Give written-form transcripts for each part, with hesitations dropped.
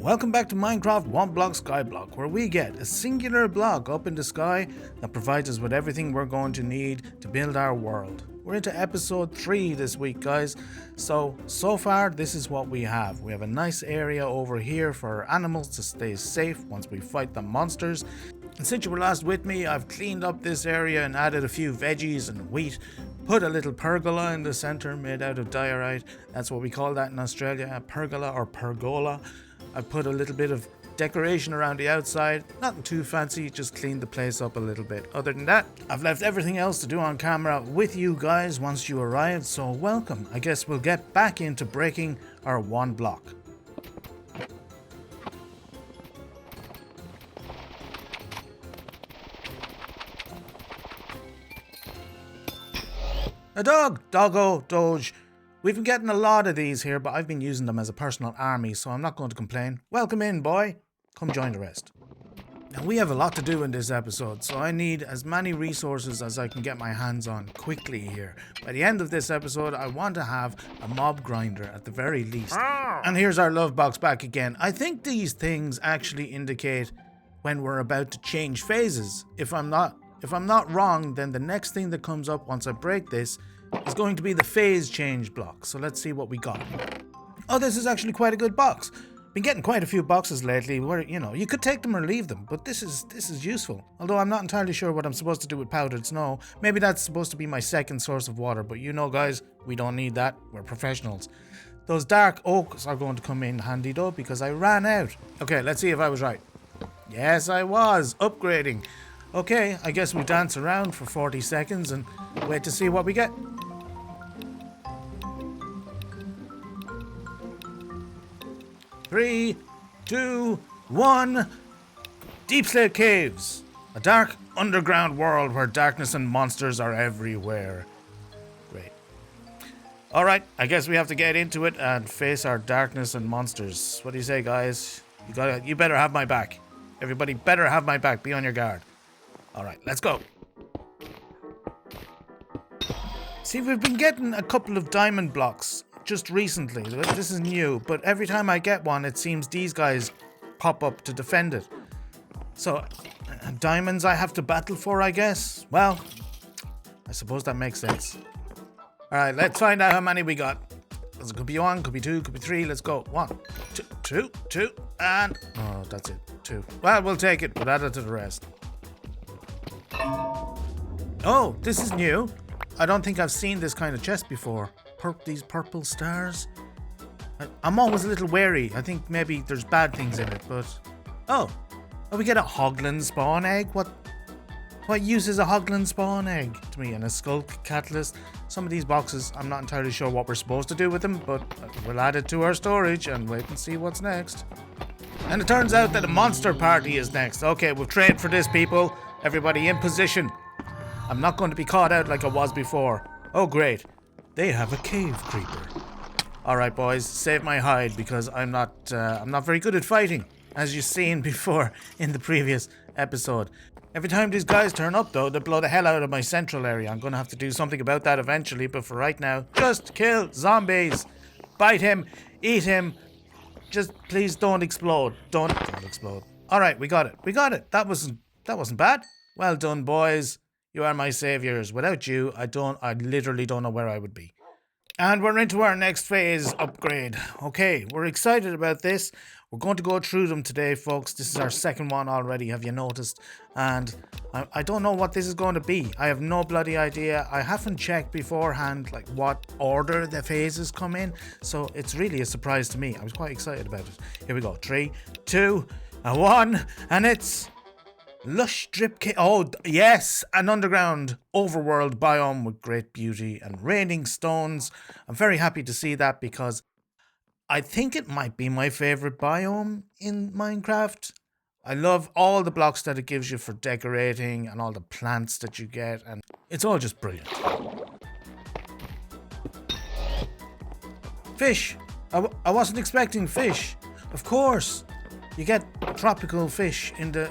Welcome back to Minecraft One Block Skyblock, where we get a singular block up in the sky that provides us with everything we're going to need to build our world. We're into episode 3 this week, guys. So far this is what we have. We have a nice area over here for our animals to stay safe once we fight the monsters. And since you were last with me, I've cleaned up this area and added a few veggies and wheat. Put a little pergola in the center made out of diorite. That's what we call that in Australia, a pergola or pergola. I put a little bit of decoration around the outside, nothing too fancy, just cleaned the place up a little bit. Other than that, I've left everything else to do on camera with you guys once you arrived, so welcome. I guess we'll get back into breaking our one block. A dog! Doggo! Doge! We've been getting a lot of these here, but I've been using them as a personal army, so I'm not going to complain. Welcome in, boy. Come join the rest. Now, we have a lot to do in this episode, so I need as many resources as I can get my hands on quickly here. By the end of this episode, I want to have a mob grinder at the very least. And here's our love box back again. I think these things actually indicate when we're about to change phases. If I'm not wrong, then the next thing that comes up once I break this is going to be the phase change block. So let's see what we got. Oh, this is actually quite a good box. Been getting quite a few boxes lately where, you could take them or leave them, but this is useful. Although I'm not entirely sure what I'm supposed to do with powdered snow. Maybe that's supposed to be my second source of water, but guys, we don't need that. We're professionals. Those dark oaks are going to come in handy though, because I ran out. Okay, let's see if I was right. Yes, I was. Upgrading. Okay, I guess we dance around for 40 seconds and wait to see what we get. Three, 2, 1. Deep Slate Caves. A dark underground world where darkness and monsters are everywhere. Great. Alright, I guess we have to get into it and face our darkness and monsters. What do you say, guys? You better have my back. Everybody better have my back. Be on your guard. Alright, let's go. See, we've been getting a couple of diamond blocks just recently. This is new, but every time I get one, it seems these guys pop up to defend it. So, diamonds I have to battle for, I guess? Well, I suppose that makes sense. Alright, let's find out how many we got. It could be 1, could be 2, could be 3. Let's go. 1, 2, and... Oh, that's it. 2. Well, we'll take it. We'll add it to the rest. Oh, this is new. I don't think I've seen this kind of chest before. These purple stars. I'm always a little wary. I think maybe there's bad things in it, but... Oh, we get a hoglin spawn egg? What use is a hoglin spawn egg to me? And a skulk catalyst? Some of these boxes, I'm not entirely sure what we're supposed to do with them, but we'll add it to our storage and wait and see what's next. And it turns out that a monster party is next. Okay, we've trained for this, people. Everybody in position. I'm not going to be caught out like I was before. Oh, great. They have a cave creeper. Alright, boys, save my hide because I'm not very good at fighting, as you've seen before in the previous episode. Every time these guys turn up, though, they blow the hell out of my central area. I'm going to have to do something about that eventually, but for right now, just kill zombies. Bite him, eat him. Just please don't explode. Don't explode. Alright, we got it. That wasn't bad. Well done, boys. You are my saviors. Without you, I literally don't know where I would be. And we're into our next phase upgrade. Okay, we're excited about this. We're going to go through them today, folks. This is our second one already, have you noticed? And I don't know what this is going to be. I have no bloody idea. I haven't checked beforehand, like what order the phases come in. So it's really a surprise to me. I was quite excited about it. Here we go. 3, 2, 1, and it's... Lush drip cave. Oh, yes, an underground overworld biome with great beauty and raining stones. I'm very happy to see that because I think it might be my favorite biome in Minecraft. I love all the blocks that it gives you for decorating and all the plants that you get, and it's all just brilliant. Fish. I wasn't expecting fish. Of course, you get tropical fish in the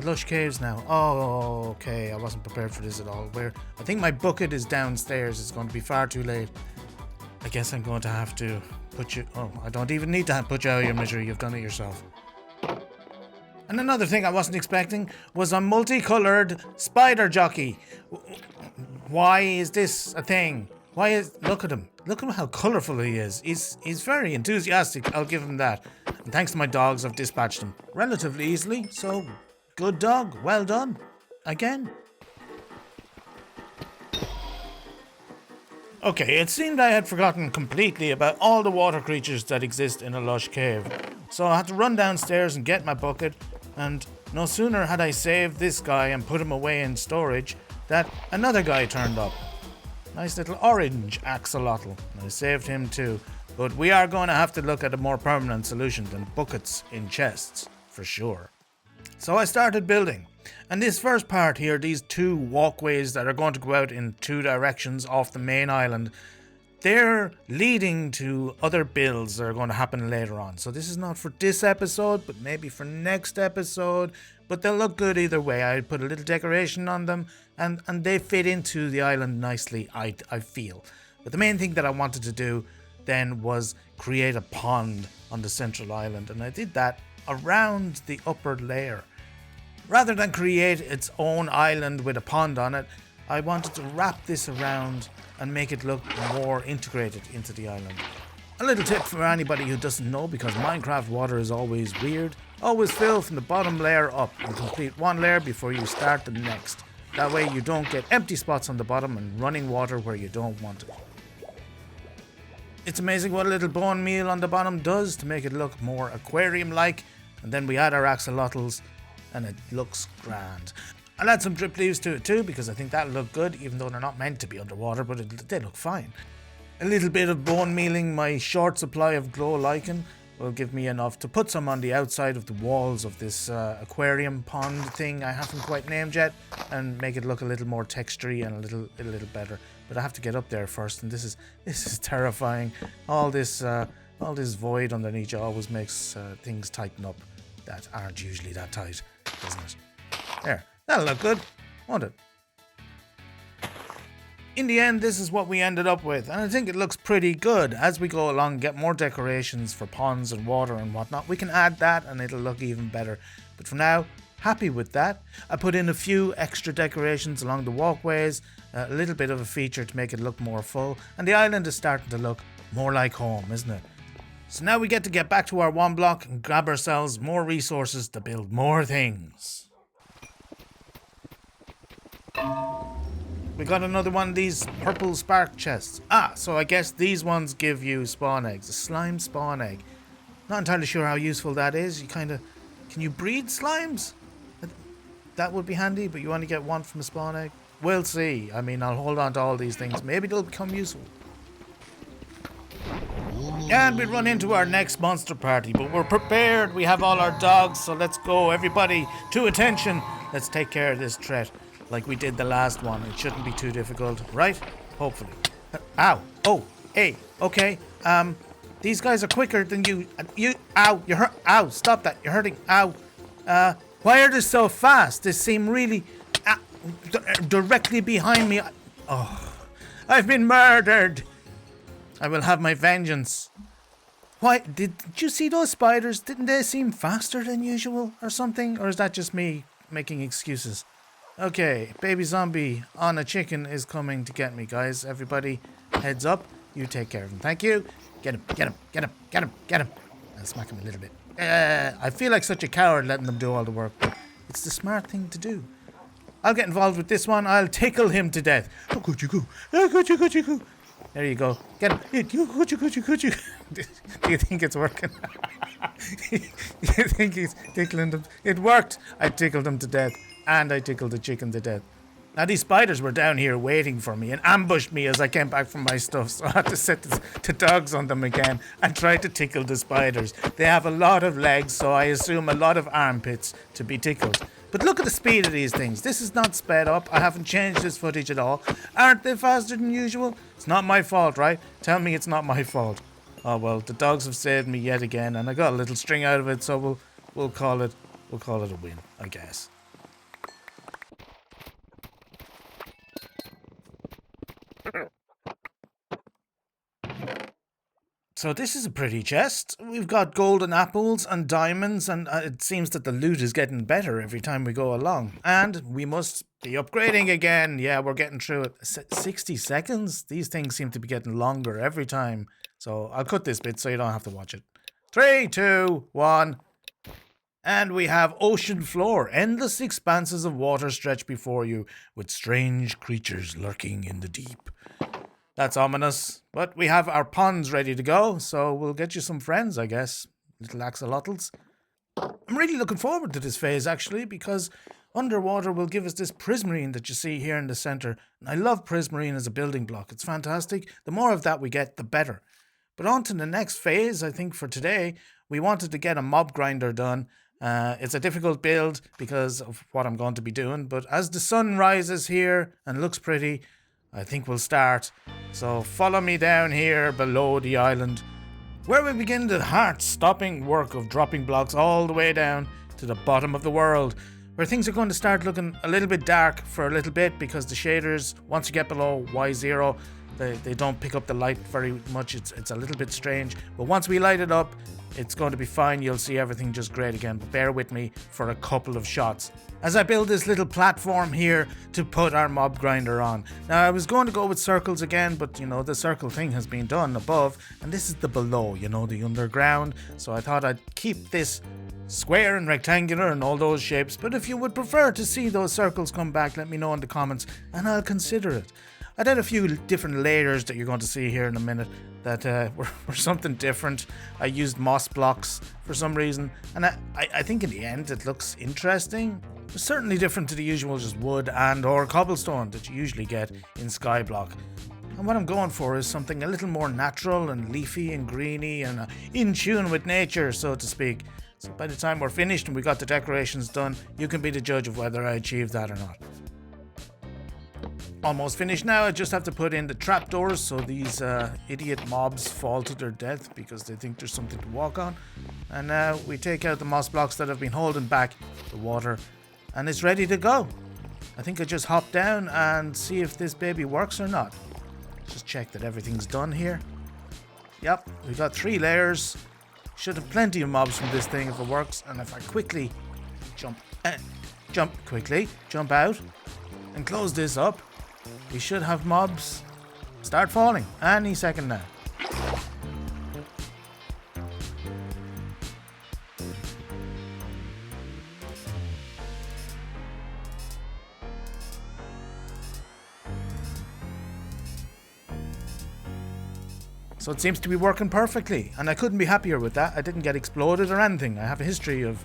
lush caves now. Oh, okay. I wasn't prepared for this at all. I think my bucket is downstairs. It's going to be far too late. I guess I'm going to have to put you... Oh, I don't even need to put you out of your misery. You've done it yourself. And another thing I wasn't expecting was a multicolored spider jockey. Why is this a thing? Why is... Look at him. Look at how colorful he is. He's very enthusiastic. I'll give him that. And thanks to my dogs, I've dispatched him relatively easily. So, good dog. Well done. Again. Okay, it seemed I had forgotten completely about all the water creatures that exist in a lush cave. So I had to run downstairs and get my bucket, and no sooner had I saved this guy and put him away in storage that another guy turned up. Nice little orange axolotl. I saved him too, but we are going to have to look at a more permanent solution than buckets in chests, for sure. So I started building. And this first part here, these two walkways that are going to go out in two directions off the main island, they're leading to other builds that are going to happen later on. So this is not for this episode, but maybe for next episode. But they'll look good either way. I put a little decoration on them, and they fit into the island nicely, I feel. But the main thing that I wanted to do then was create a pond on the central island. And I did that around the upper layer. Rather than create its own island with a pond on it, I wanted to wrap this around and make it look more integrated into the island. A little tip for anybody who doesn't know, because Minecraft water is always weird, always fill from the bottom layer up and complete one layer before you start the next. That way you don't get empty spots on the bottom and running water where you don't want it. It's amazing what a little bone meal on the bottom does to make it look more aquarium-like, and then we add our axolotls and it looks grand. I'll add some drip leaves to it too, because I think that'll look good, even though they're not meant to be underwater, but they look fine. A little bit of bone mealing my short supply of glow lichen will give me enough to put some on the outside of the walls of this aquarium pond thing I haven't quite named yet, and make it look a little more textury and a little better. But I have to get up there first, and this is terrifying. All this void underneath you always makes things tighten up that aren't usually that tight, doesn't it? There, that'll look good, won't it? In the end, this is what we ended up with, and I think it looks pretty good. As we go along, get more decorations for ponds and water and whatnot, we can add that and it'll look even better. But for now, happy with that. I put in a few extra decorations along the walkways, a little bit of a feature to make it look more full, and the island is starting to look more like home, isn't it? So now we get back to our one block and grab ourselves more resources to build more things. We got another one of these purple spark chests. So I guess these ones give you spawn eggs. A slime spawn egg. Not entirely sure how useful that is. Can you breed slimes? That would be handy, but you only get one from a spawn egg. We'll see. I mean, I'll hold on to all these things. Maybe they'll become useful. And we run into our next monster party, but we're prepared. We have all our dogs, so let's go. Everybody, to attention. Let's take care of this threat like we did the last one. It shouldn't be too difficult, right? Hopefully. Ow. Oh, hey, okay. These guys are quicker than you. Ow, you're hurt. Ow, stop that. You're hurting. Ow. Why are they so fast? They seem really directly behind me. Oh, I've been murdered. I will have my vengeance. Why, did you see those spiders? Didn't they seem faster than usual or something? Or is that just me making excuses? Okay, baby zombie on a chicken is coming to get me, guys. Everybody, heads up. You take care of him. Thank you. Get him, get him, get him, get him, get him. I'll smack him a little bit. I feel like such a coward letting them do all the work, but it's the smart thing to do. I'll get involved with this one. I'll tickle him to death. Oh, could you go? Oh, could you go? There you go. Get him. Could you? Do you think it's working? You think he's tickling them? It worked. I tickled him to death. And I tickled the chicken to death. Now these spiders were down here waiting for me and ambushed me as I came back from my stuff. So I had to set the dogs on them again and try to tickle the spiders. They have a lot of legs, so I assume a lot of armpits to be tickled. But look at the speed of these things. This is not sped up. I haven't changed this footage at all. Aren't they faster than usual? It's not my fault, right? Tell me it's not my fault. Oh well, the dogs have saved me yet again, and I got a little string out of it, so we'll call it a win, I guess. So this is a pretty chest. We've got golden apples and diamonds, and it seems that the loot is getting better every time we go along. And we must be upgrading again. Yeah, we're getting through it. 60 seconds? These things seem to be getting longer every time. So I'll cut this bit so you don't have to watch it. 3, 2, 1. And we have ocean floor. Endless expanses of water stretch before you, with strange creatures lurking in the deep. That's ominous. But we have our ponds ready to go, so we'll get you some friends, I guess. Little axolotls. I'm really looking forward to this phase, actually, because underwater will give us this prismarine that you see here in the center. And I love prismarine as a building block. It's fantastic. The more of that we get, the better. But on to the next phase, I think for today, we wanted to get a mob grinder done. It's a difficult build because of what I'm going to be doing, but as the sun rises here and looks pretty, I think we'll start. So follow me down here below the island, where we begin the heart-stopping work of dropping blocks all the way down to the bottom of the world, where things are going to start looking a little bit dark for a little bit because the shaders, once you get below Y0, they don't pick up the light very much. It's a little bit strange, but once we light it up, it's going to be fine. You'll see everything just great again. But bear with me for a couple of shots as I build this little platform here to put our mob grinder on. Now, I was going to go with circles again, but you know, the circle thing has been done above, and this is the below, you know, the underground. So I thought I'd keep this square and rectangular and all those shapes. But if you would prefer to see those circles come back, let me know in the comments and I'll consider it. I did a few different layers that you're going to see here in a minute that were something different. I used moss blocks for some reason, and I think in the end it looks interesting. It's certainly different to the usual just wood and or cobblestone that you usually get in Skyblock. And what I'm going for is something a little more natural and leafy and greeny and in tune with nature, so to speak. So by the time we're finished and we got the decorations done, you can be the judge of whether I achieved that or not. Almost finished now. I just have to put in the trapdoors so these idiot mobs fall to their death because they think there's something to walk on. And now we take out the moss blocks that have been holding back the water, and it's ready to go. I think I just hop down and see if this baby works or not. Just check that everything's done here. Yep, we got 3 layers. Should have plenty of mobs from this thing if it works. And if I quickly jump out and close this up, we should have mobs start falling any second now. So it seems to be working perfectly, and I couldn't be happier with that. I didn't get exploded or anything. I have a history of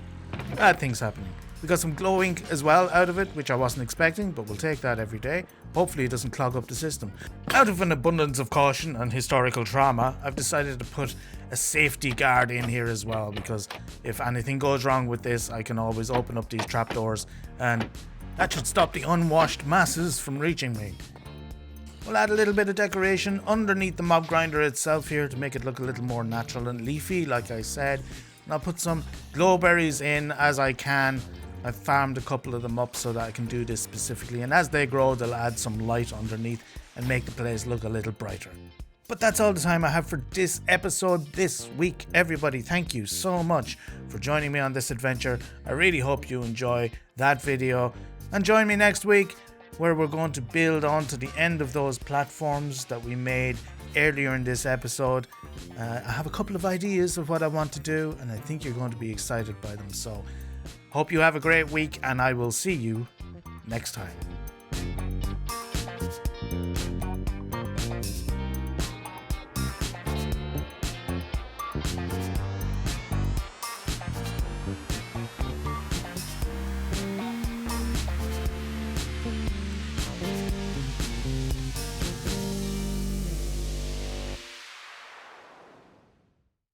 bad things happening. We got some glow ink as well out of it, which I wasn't expecting, but we'll take that every day. Hopefully it doesn't clog up the system. Out of an abundance of caution and historical trauma, I've decided to put a safety guard in here as well, because if anything goes wrong with this, I can always open up these trapdoors, and that should stop the unwashed masses from reaching me. We'll add a little bit of decoration underneath the mob grinder itself here to make it look a little more natural and leafy, like I said. And I'll put some glowberries in as I can. I've farmed a couple of them up so that I can do this specifically, and as they grow they'll add some light underneath and make the place look a little brighter. But that's all the time I have for this episode this week. Everybody, thank you so much for joining me on this adventure. I really hope you enjoy that video, and join me next week where we're going to build onto the end of those platforms that we made earlier in this episode. I have a couple of ideas of what I want to do, and I think you're going to be excited by them. So hope you have a great week, and I will see you next time.